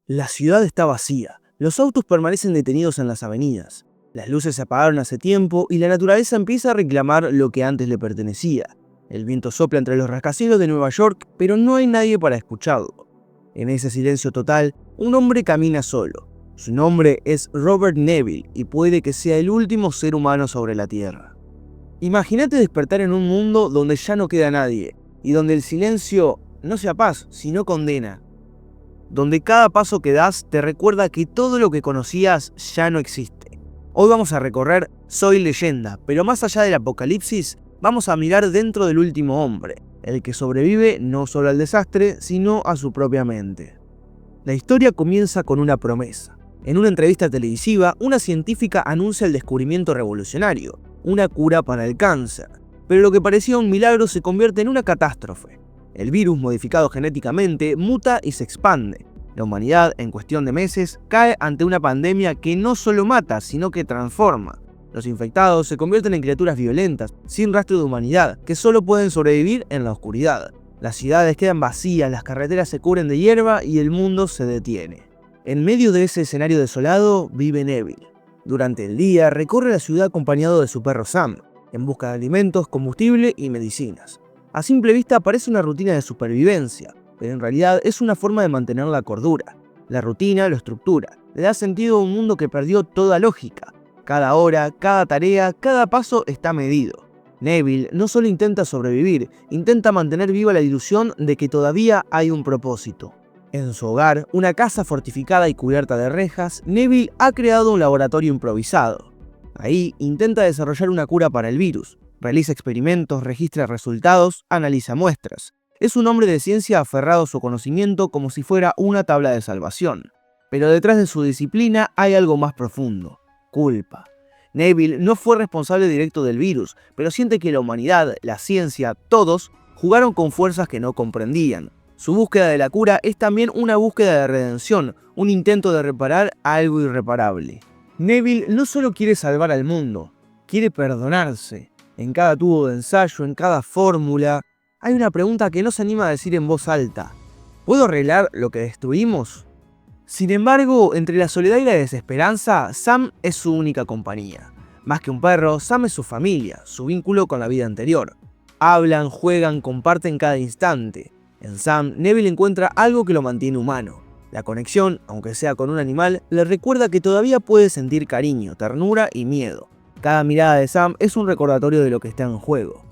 La ciudad está vacía, los autos permanecen detenidos en las avenidas, las luces se apagaron hace tiempo y la naturaleza empieza a reclamar lo que antes le pertenecía. El viento sopla entre los rascacielos de Nueva York, pero no hay nadie para escucharlo. En ese silencio total, un hombre camina solo. Su nombre es Robert Neville y puede que sea el último ser humano sobre la Tierra. Imagínate despertar en un mundo donde ya no queda nadie y donde el silencio no sea paz, sino condena. Donde cada paso que das te recuerda que todo lo que conocías ya no existe. Hoy vamos a recorrer Soy Leyenda, pero más allá del apocalipsis, vamos a mirar dentro del último hombre, el que sobrevive no solo al desastre, sino a su propia mente. La historia comienza con una promesa. En una entrevista televisiva, una científica anuncia el descubrimiento revolucionario, una cura para el cáncer. Pero lo que parecía un milagro se convierte en una catástrofe. El virus modificado genéticamente muta y se expande. La humanidad, en cuestión de meses, cae ante una pandemia que no solo mata, sino que transforma. Los infectados se convierten en criaturas violentas, sin rastro de humanidad, que solo pueden sobrevivir en la oscuridad. Las ciudades quedan vacías, las carreteras se cubren de hierba y el mundo se detiene. En medio de ese escenario desolado vive Neville. Durante el día recorre la ciudad acompañado de su perro Sam, en busca de alimentos, combustible y medicinas. A simple vista parece una rutina de supervivencia, pero en realidad es una forma de mantener la cordura. La rutina lo estructura, le da sentido a un mundo que perdió toda lógica. Cada hora, cada tarea, cada paso está medido. Neville no solo intenta sobrevivir, intenta mantener viva la ilusión de que todavía hay un propósito. En su hogar, una casa fortificada y cubierta de rejas, Neville ha creado un laboratorio improvisado. Ahí intenta desarrollar una cura para el virus. Realiza experimentos, registra resultados, analiza muestras. Es un hombre de ciencia aferrado a su conocimiento como si fuera una tabla de salvación. Pero detrás de su disciplina hay algo más profundo: culpa. Neville no fue responsable directo del virus, pero siente que la humanidad, la ciencia, todos, jugaron con fuerzas que no comprendían. Su búsqueda de la cura es también una búsqueda de redención, un intento de reparar algo irreparable. Neville no solo quiere salvar al mundo, quiere perdonarse. En cada tubo de ensayo, en cada fórmula, hay una pregunta que no se anima a decir en voz alta: ¿puedo arreglar lo que destruimos? Sin embargo, entre la soledad y la desesperanza, Sam es su única compañía. Más que un perro, Sam es su familia, su vínculo con la vida anterior. Hablan, juegan, comparten cada instante. En Sam, Neville encuentra algo que lo mantiene humano. La conexión, aunque sea con un animal, le recuerda que todavía puede sentir cariño, ternura y miedo. Cada mirada de Sam es un recordatorio de lo que está en juego.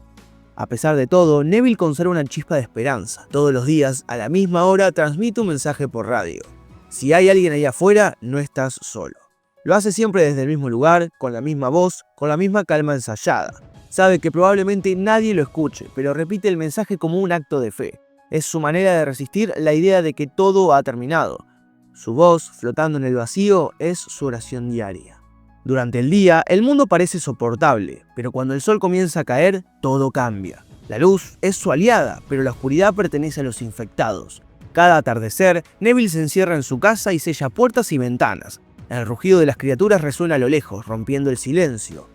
A pesar de todo, Neville conserva una chispa de esperanza. Todos los días, a la misma hora, transmite un mensaje por radio. Si hay alguien ahí afuera, no estás solo. Lo hace siempre desde el mismo lugar, con la misma voz, con la misma calma ensayada. Sabe que probablemente nadie lo escuche, pero repite el mensaje como un acto de fe. Es su manera de resistir la idea de que todo ha terminado. Su voz, flotando en el vacío, es su oración diaria. Durante el día, el mundo parece soportable, pero cuando el sol comienza a caer, todo cambia. La luz es su aliada, pero la oscuridad pertenece a los infectados. Cada atardecer, Neville se encierra en su casa y sella puertas y ventanas. El rugido de las criaturas resuena a lo lejos, rompiendo el silencio.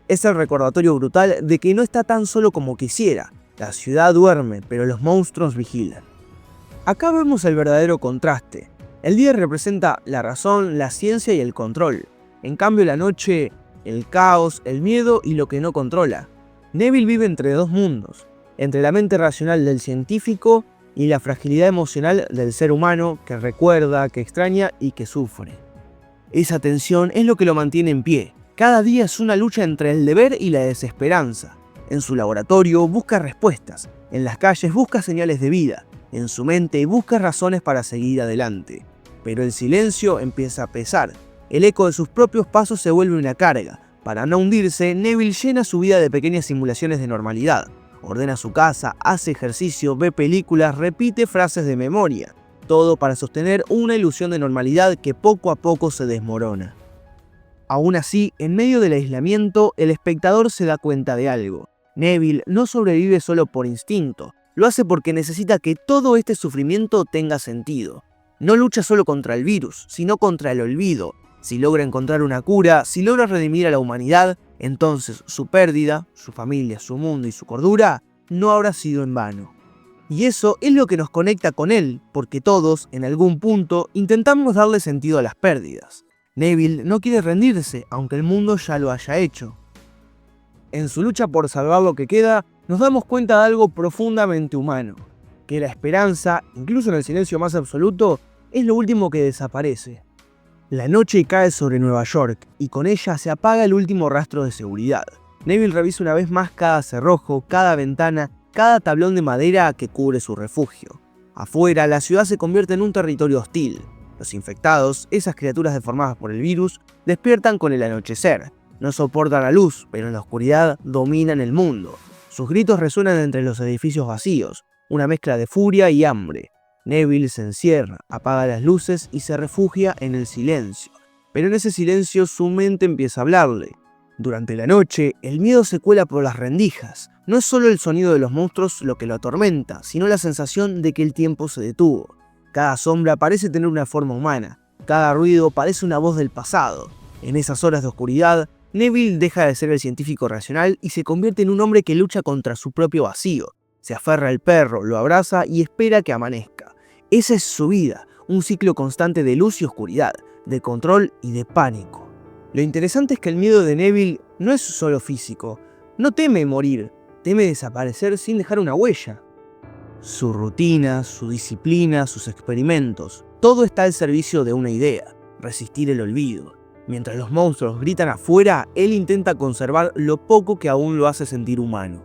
Es el recordatorio brutal de que no está tan solo como quisiera. La ciudad duerme, pero los monstruos vigilan. Acá vemos el verdadero contraste. El día representa la razón, la ciencia y el control. En cambio, la noche, el caos, el miedo y lo que no controla. Neville vive entre dos mundos, entre la mente racional del científico y la fragilidad emocional del ser humano que recuerda, que extraña y que sufre. Esa tensión es lo que lo mantiene en pie. Cada día es una lucha entre el deber y la desesperanza. En su laboratorio busca respuestas, en las calles busca señales de vida, en su mente busca razones para seguir adelante. Pero el silencio empieza a pesar. El eco de sus propios pasos se vuelve una carga. Para no hundirse, Neville llena su vida de pequeñas simulaciones de normalidad. Ordena su casa, hace ejercicio, ve películas, repite frases de memoria. Todo para sostener una ilusión de normalidad que poco a poco se desmorona. Aún así, en medio del aislamiento, el espectador se da cuenta de algo. Neville no sobrevive solo por instinto, lo hace porque necesita que todo este sufrimiento tenga sentido. No lucha solo contra el virus, sino contra el olvido. Si logra encontrar una cura, si logra redimir a la humanidad, entonces su pérdida, su familia, su mundo y su cordura no habrá sido en vano. Y eso es lo que nos conecta con él, porque todos, en algún punto, intentamos darle sentido a las pérdidas. Neville no quiere rendirse, aunque el mundo ya lo haya hecho. En su lucha por salvar lo que queda, nos damos cuenta de algo profundamente humano, que la esperanza, incluso en el silencio más absoluto, es lo último que desaparece. La noche cae sobre Nueva York, y con ella se apaga el último rastro de seguridad. Neville revisa una vez más cada cerrojo, cada ventana, cada tablón de madera que cubre su refugio. Afuera, la ciudad se convierte en un territorio hostil. Los infectados, esas criaturas deformadas por el virus, despiertan con el anochecer. No soportan la luz, pero en la oscuridad dominan el mundo. Sus gritos resuenan entre los edificios vacíos, una mezcla de furia y hambre. Neville se encierra, apaga las luces y se refugia en el silencio. Pero en ese silencio su mente empieza a hablarle. Durante la noche, el miedo se cuela por las rendijas. No es solo el sonido de los monstruos lo que lo atormenta, sino la sensación de que el tiempo se detuvo. Cada sombra parece tener una forma humana, cada ruido parece una voz del pasado. En esas horas de oscuridad, Neville deja de ser el científico racional y se convierte en un hombre que lucha contra su propio vacío. Se aferra al perro, lo abraza y espera que amanezca. Esa es su vida, un ciclo constante de luz y oscuridad, de control y de pánico. Lo interesante es que el miedo de Neville no es solo físico. No teme morir, teme desaparecer sin dejar una huella. Su rutina, su disciplina, sus experimentos, todo está al servicio de una idea: resistir el olvido. Mientras los monstruos gritan afuera, él intenta conservar lo poco que aún lo hace sentir humano.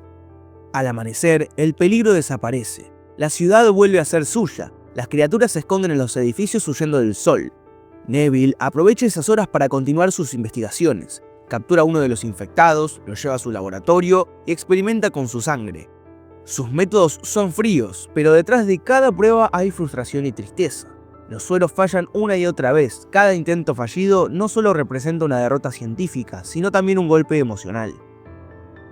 Al amanecer, el peligro desaparece. La ciudad vuelve a ser suya. Las criaturas se esconden en los edificios huyendo del sol. Neville aprovecha esas horas para continuar sus investigaciones. Captura a uno de los infectados, lo lleva a su laboratorio y experimenta con su sangre. Sus métodos son fríos, pero detrás de cada prueba hay frustración y tristeza. Los sueros fallan una y otra vez. Cada intento fallido no solo representa una derrota científica, sino también un golpe emocional.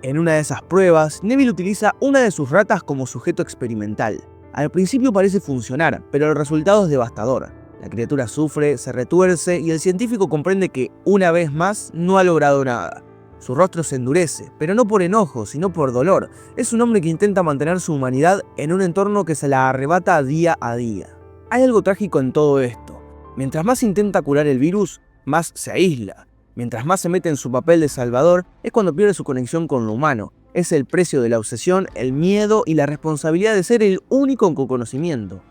En una de esas pruebas, Neville utiliza una de sus ratas como sujeto experimental. Al principio parece funcionar, pero el resultado es devastador. La criatura sufre, se retuerce y el científico comprende que, una vez más, no ha logrado nada. Su rostro se endurece, pero no por enojo, sino por dolor. Es un hombre que intenta mantener su humanidad en un entorno que se la arrebata día a día. Hay algo trágico en todo esto. Mientras más intenta curar el virus, más se aísla. Mientras más se mete en su papel de salvador, es cuando pierde su conexión con lo humano. Es el precio de la obsesión, el miedo y la responsabilidad de ser el único con conocimiento.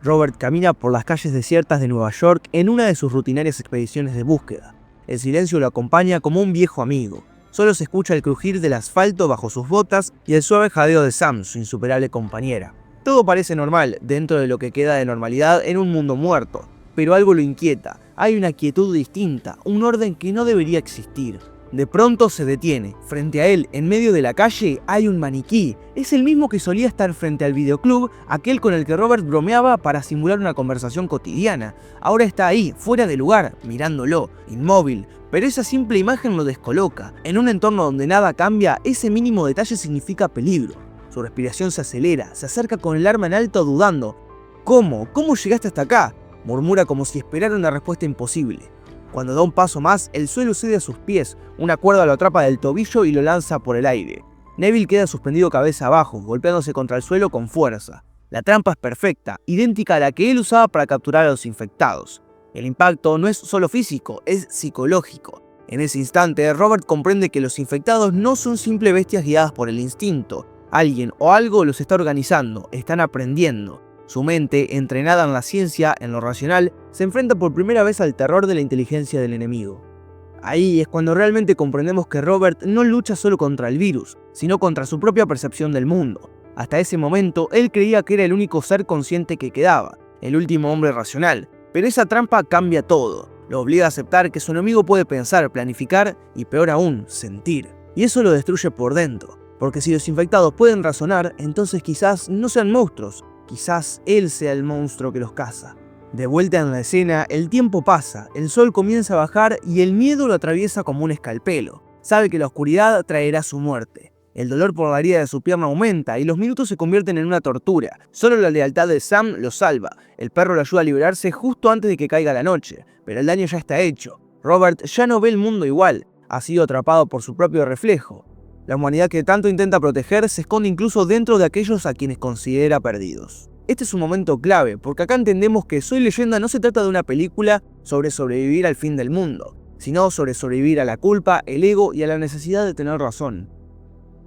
Robert camina por las calles desiertas de Nueva York en una de sus rutinarias expediciones de búsqueda. El silencio lo acompaña como un viejo amigo. Solo se escucha el crujir del asfalto bajo sus botas y el suave jadeo de Sam, su insuperable compañera. Todo parece normal dentro de lo que queda de normalidad en un mundo muerto, pero algo lo inquieta. Hay una quietud distinta, un orden que no debería existir. De pronto se detiene. Frente a él, en medio de la calle, hay un maniquí. Es el mismo que solía estar frente al videoclub, aquel con el que Robert bromeaba para simular una conversación cotidiana. Ahora está ahí, fuera de lugar, mirándolo, inmóvil. Pero esa simple imagen lo descoloca. En un entorno donde nada cambia, ese mínimo detalle significa peligro. Su respiración se acelera, se acerca con el arma en alto dudando. ¿Cómo? ¿Cómo llegaste hasta acá?, murmura como si esperara una respuesta imposible. Cuando da un paso más, el suelo cede a sus pies, una cuerda lo atrapa del tobillo y lo lanza por el aire. Neville queda suspendido cabeza abajo, golpeándose contra el suelo con fuerza. La trampa es perfecta, idéntica a la que él usaba para capturar a los infectados. El impacto no es solo físico, es psicológico. En ese instante, Robert comprende que los infectados no son simples bestias guiadas por el instinto. Alguien o algo los está organizando, están aprendiendo. Su mente, entrenada en la ciencia, en lo racional, se enfrenta por primera vez al terror de la inteligencia del enemigo. Ahí es cuando realmente comprendemos que Robert no lucha solo contra el virus, sino contra su propia percepción del mundo. Hasta ese momento, él creía que era el único ser consciente que quedaba, el último hombre racional, pero esa trampa cambia todo. Lo obliga a aceptar que su enemigo puede pensar, planificar y, peor aún, sentir. Y eso lo destruye por dentro, porque si los infectados pueden razonar, entonces quizás no sean monstruos. Quizás él sea el monstruo que los caza. De vuelta en la escena, el tiempo pasa, el sol comienza a bajar y el miedo lo atraviesa como un escalpelo. Sabe que la oscuridad traerá su muerte. El dolor por la herida de su pierna aumenta y los minutos se convierten en una tortura. Solo la lealtad de Sam lo salva. El perro lo ayuda a liberarse justo antes de que caiga la noche, pero el daño ya está hecho. Robert ya no ve el mundo igual, ha sido atrapado por su propio reflejo. La humanidad que tanto intenta proteger se esconde incluso dentro de aquellos a quienes considera perdidos. Este es un momento clave, porque acá entendemos que Soy Leyenda no se trata de una película sobre sobrevivir al fin del mundo, sino sobre sobrevivir a la culpa, el ego y a la necesidad de tener razón.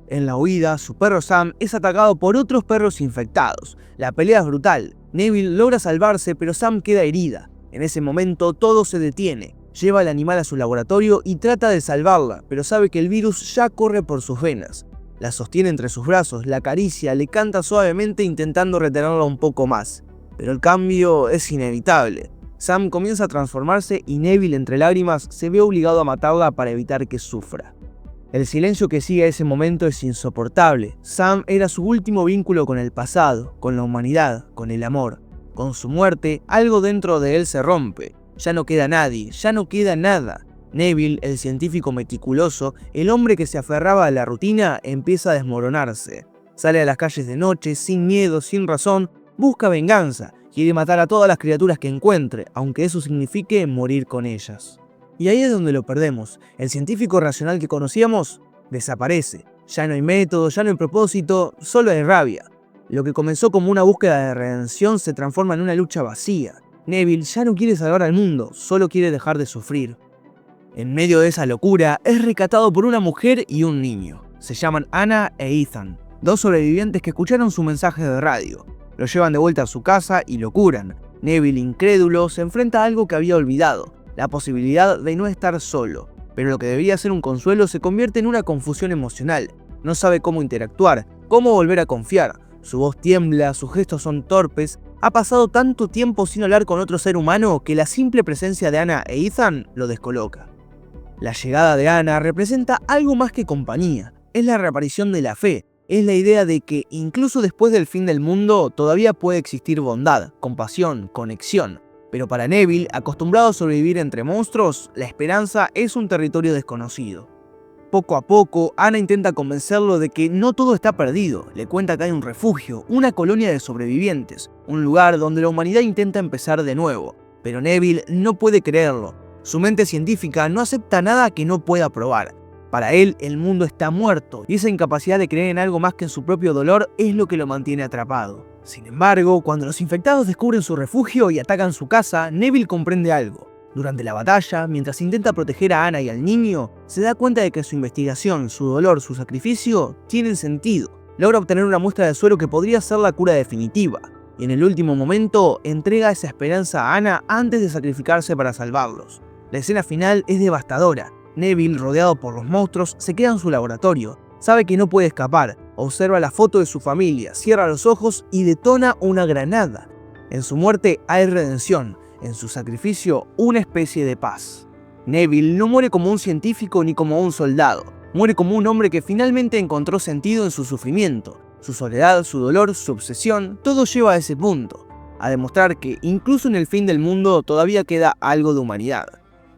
En la huida, su perro Sam es atacado por otros perros infectados. La pelea es brutal. Neville logra salvarse, pero Sam queda herida. En ese momento todo se detiene. Lleva al animal a su laboratorio y trata de salvarla, pero sabe que el virus ya corre por sus venas. La sostiene entre sus brazos, la acaricia, le canta suavemente intentando retenerla un poco más. Pero el cambio es inevitable. Sam comienza a transformarse y Neville, entre lágrimas, se ve obligado a matarla para evitar que sufra. El silencio que sigue a ese momento es insoportable. Sam era su último vínculo con el pasado, con la humanidad, con el amor. Con su muerte, algo dentro de él se rompe. Ya no queda nadie, ya no queda nada. Neville, el científico meticuloso, el hombre que se aferraba a la rutina, empieza a desmoronarse. Sale a las calles de noche, sin miedo, sin razón, busca venganza, quiere matar a todas las criaturas que encuentre, aunque eso signifique morir con ellas. Y ahí es donde lo perdemos. El científico racional que conocíamos desaparece. Ya no hay método, ya no hay propósito, solo hay rabia. Lo que comenzó como una búsqueda de redención se transforma en una lucha vacía. Neville ya no quiere salvar al mundo, solo quiere dejar de sufrir. En medio de esa locura, es rescatado por una mujer y un niño. Se llaman Anna e Ethan, dos sobrevivientes que escucharon su mensaje de radio. Lo llevan de vuelta a su casa y lo curan. Neville, incrédulo, se enfrenta a algo que había olvidado, la posibilidad de no estar solo. Pero lo que debería ser un consuelo se convierte en una confusión emocional. No sabe cómo interactuar, cómo volver a confiar. Su voz tiembla, sus gestos son torpes. Ha pasado tanto tiempo sin hablar con otro ser humano que la simple presencia de Anna e Ethan lo descoloca. La llegada de Anna representa algo más que compañía. Es la reaparición de la fe. Es la idea de que incluso después del fin del mundo todavía puede existir bondad, compasión, conexión. Pero para Neville, acostumbrado a sobrevivir entre monstruos, la esperanza es un territorio desconocido. Poco a poco, Anna intenta convencerlo de que no todo está perdido. Le cuenta que hay un refugio, una colonia de sobrevivientes, un lugar donde la humanidad intenta empezar de nuevo. Pero Neville no puede creerlo. Su mente científica no acepta nada que no pueda probar. Para él, el mundo está muerto, y esa incapacidad de creer en algo más que en su propio dolor es lo que lo mantiene atrapado. Sin embargo, cuando los infectados descubren su refugio y atacan su casa, Neville comprende algo. Durante la batalla, mientras intenta proteger a Anna y al niño, se da cuenta de que su investigación, su dolor, su sacrificio tienen sentido. Logra obtener una muestra de suero que podría ser la cura definitiva, y en el último momento entrega esa esperanza a Anna antes de sacrificarse para salvarlos. La escena final es devastadora. Neville, rodeado por los monstruos, se queda en su laboratorio. Sabe que no puede escapar, observa la foto de su familia, cierra los ojos y detona una granada. En su muerte hay redención, en su sacrificio una especie de paz. Neville no muere como un científico ni como un soldado, muere como un hombre que finalmente encontró sentido en su sufrimiento. Su soledad, su dolor, su obsesión, todo lleva a ese punto, a demostrar que incluso en el fin del mundo todavía queda algo de humanidad.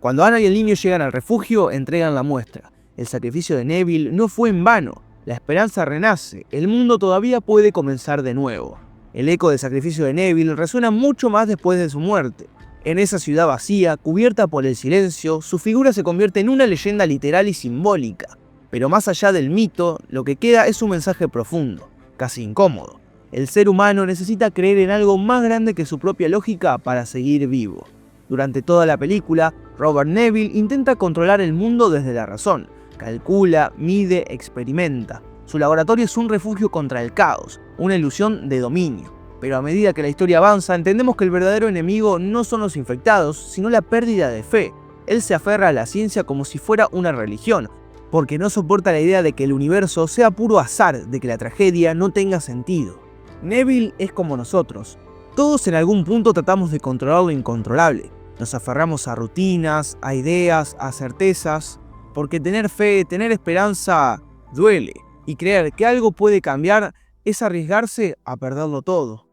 Cuando Anna y el niño llegan al refugio, entregan la muestra. El sacrificio de Neville no fue en vano, la esperanza renace, el mundo todavía puede comenzar de nuevo. El eco del sacrificio de Neville resuena mucho más después de su muerte. En esa ciudad vacía, cubierta por el silencio, su figura se convierte en una leyenda literal y simbólica. Pero más allá del mito, lo que queda es un mensaje profundo, casi incómodo. El ser humano necesita creer en algo más grande que su propia lógica para seguir vivo. Durante toda la película, Robert Neville intenta controlar el mundo desde la razón. Calcula, mide, experimenta. Su laboratorio es un refugio contra el caos, una ilusión de dominio. Pero a medida que la historia avanza, entendemos que el verdadero enemigo no son los infectados, sino la pérdida de fe. Él se aferra a la ciencia como si fuera una religión, porque no soporta la idea de que el universo sea puro azar, de que la tragedia no tenga sentido. Neville es como nosotros. Todos en algún punto tratamos de controlar lo incontrolable. Nos aferramos a rutinas, a ideas, a certezas, porque tener fe, tener esperanza, duele. Y creer que algo puede cambiar es arriesgarse a perderlo todo.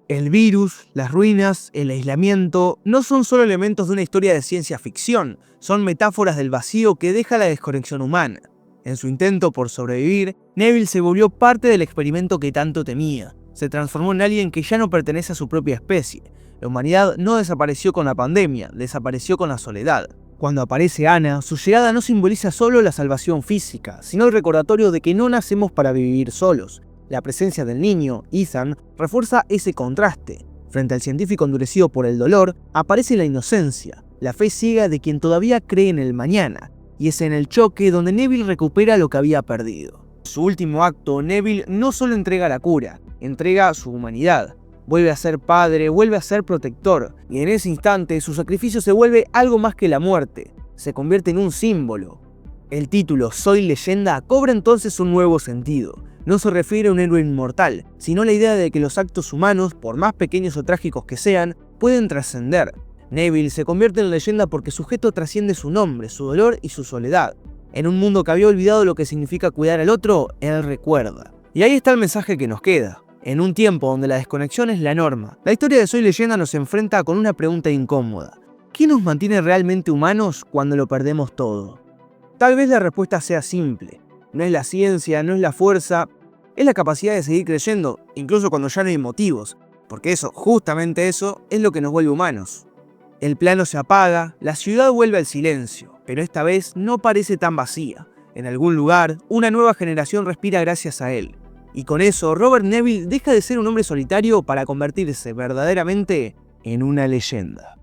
El virus, las ruinas, el aislamiento no son solo elementos de una historia de ciencia ficción, son metáforas del vacío que deja la desconexión humana. En su intento por sobrevivir, Neville se volvió parte del experimento que tanto temía. Se transformó en alguien que ya no pertenece a su propia especie. La humanidad no desapareció con la pandemia, desapareció con la soledad. Cuando aparece Ana, su llegada no simboliza solo la salvación física, sino el recordatorio de que no nacemos para vivir solos. La presencia del niño, Ethan, refuerza ese contraste. Frente al científico endurecido por el dolor, aparece la inocencia, la fe ciega de quien todavía cree en el mañana, y es en el choque donde Neville recupera lo que había perdido. Su último acto, Neville no solo entrega la cura, entrega su humanidad. Vuelve a ser padre, vuelve a ser protector, y en ese instante su sacrificio se vuelve algo más que la muerte, se convierte en un símbolo. El título Soy Leyenda cobra entonces un nuevo sentido. No se refiere a un héroe inmortal, sino a la idea de que los actos humanos, por más pequeños o trágicos que sean, pueden trascender. Neville se convierte en leyenda porque su gesto trasciende su nombre, su dolor y su soledad. En un mundo que había olvidado lo que significa cuidar al otro, él recuerda. Y ahí está el mensaje que nos queda. En un tiempo donde la desconexión es la norma, la historia de Soy Leyenda nos enfrenta con una pregunta incómoda. ¿Qué nos mantiene realmente humanos cuando lo perdemos todo? Tal vez la respuesta sea simple. No es la ciencia, no es la fuerza, es la capacidad de seguir creyendo, incluso cuando ya no hay motivos, porque eso, justamente eso, es lo que nos vuelve humanos. El plano se apaga, la ciudad vuelve al silencio, pero esta vez no parece tan vacía. En algún lugar, una nueva generación respira gracias a él. Y con eso, Robert Neville deja de ser un hombre solitario para convertirse verdaderamente en una leyenda.